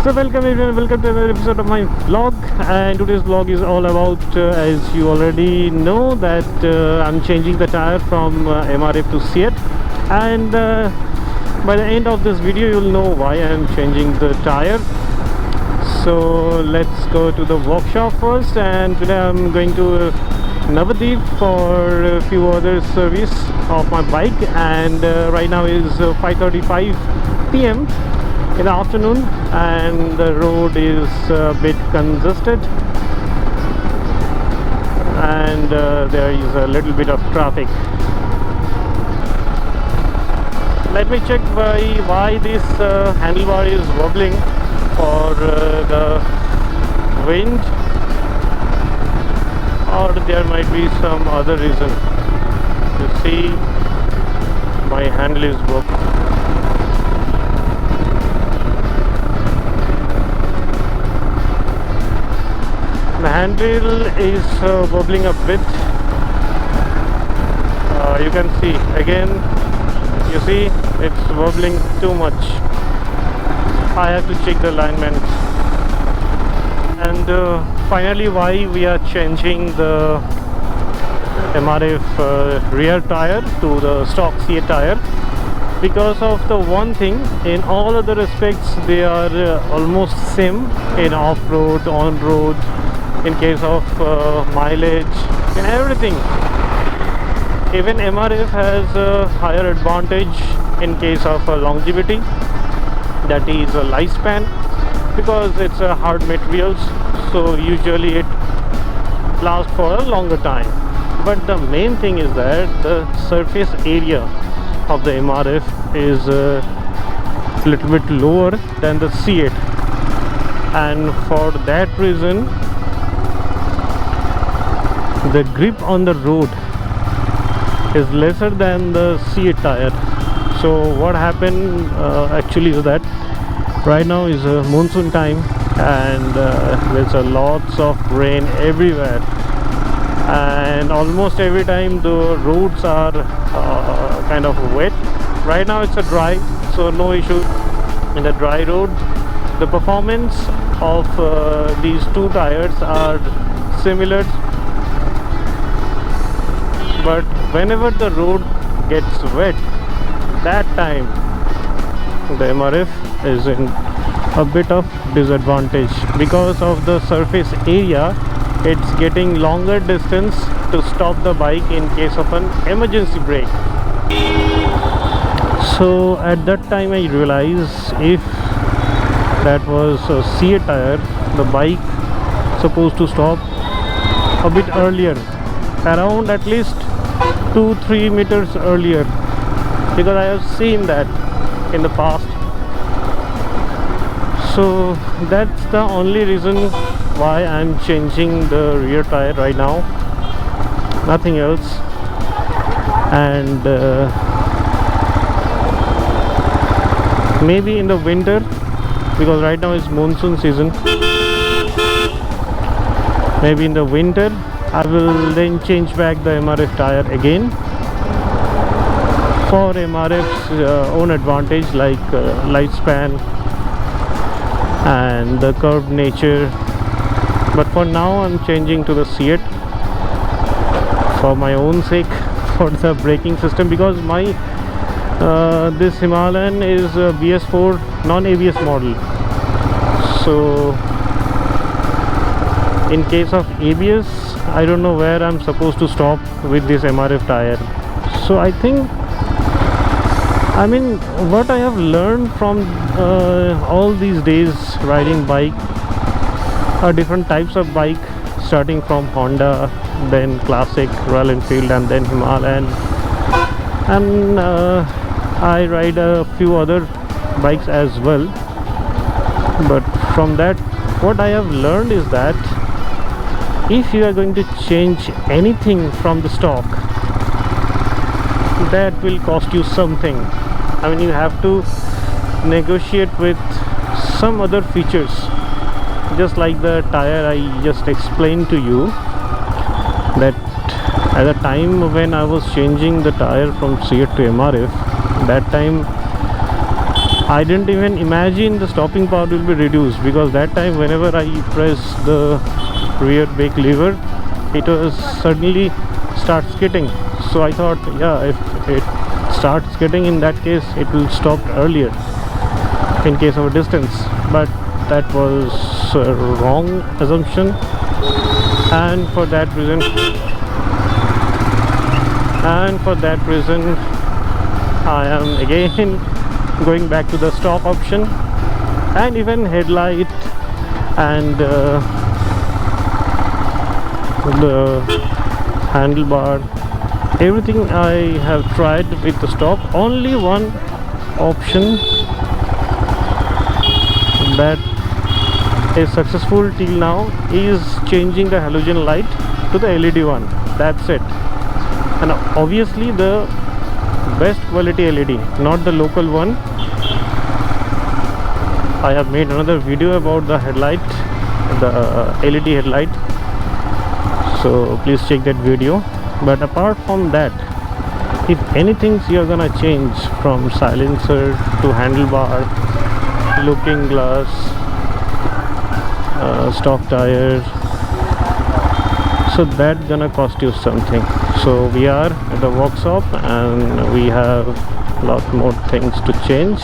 So welcome everyone, welcome to another episode of my vlog. And today's vlog is all about, as you already know, that I'm changing the tire from MRF to CEAT. And by the end of this video you'll know why I'm changing the tire. So let's go to the workshop first, and today I'm going to Navadip for a few other service of my bike. And right now is 5:35 p.m. in the afternoon, and the road is a bit congested, and there is a little bit of traffic. Let me check why this handlebar is wobbling. For the wind, or there might be some other reason. You see, my handle is wobbling. The handle is wobbling a bit. You can see again, you see it's wobbling too much. I have to check the alignment. And finally, why we are changing the MRF rear tire to the stock CEAT tire? Because of the one thing, in all other respects they are almost same, in off-road, on-road, in case of mileage, in everything. Even MRF has a higher advantage in case of longevity, that is a lifespan, because it's a hard materials, so usually it lasts for a longer time. But the main thing is that the surface area of the MRF is a little bit lower than the CEAT, and for that reason the grip on the road is lesser than the CEAT tire. So what happened actually is that right now is a monsoon time, and there's a lots of rain everywhere, and almost every time the roads are kind of wet. Right now it's a dry, so no issue in the dry road. The performance of these two tires are similar, but whenever the road gets wet, that time the MRF is in a bit of disadvantage. Because of the surface area, it's getting longer distance to stop the bike in case of an emergency brake. So at that time I realized, if that was a CEAT tire, the bike supposed to stop a bit earlier, around at least 2-3 meters earlier, because I have seen that in the past. So that's the only reason why I'm changing the rear tire right now, nothing else. And maybe in the winter, because right now is monsoon season, maybe in the winter I will then change back the MRF tire again, for MRF's own advantage, like lifespan and the curved nature. But for now I'm changing to the CEAT for my own sake, for the braking system, because my this Himalayan is a BS4 non-ABS model. So in case of ABS, I don't know where I'm supposed to stop with this MRF tire. So I think, I mean, what I have learned from all these days riding bike, different types of bike, starting from Honda, then Classic, Royal Enfield, and then Himalayan, and I ride a few other bikes as well. But from that, what I have learned is that if you are going to change anything from the stock, that will cost you something. I mean, you have to negotiate with some other features, just like the tire I just explained to you, that at the time when I was changing the tire from CEAT to MRF, that time I didn't even imagine the stopping power will be reduced, because that time whenever I press the rear brake lever, it was suddenly start skidding. So I thought, yeah, if it starts skidding, in that case it will stop earlier in case of a distance. But that was a wrong assumption, and for that reason I am again going back to the stock option. And even headlight and the handlebar, everything I have tried with the stock. Only one option that is successful till now is changing the halogen light to the LED one. That's it. And obviously the best quality LED, not the local one. I have made another video about the headlight, the LED headlight, so please check that video. But apart from that, if anything you are gonna change from silencer to handlebar, looking glass, stock tires, so that gonna cost you something. So we are at the workshop and we have a lot more things to change.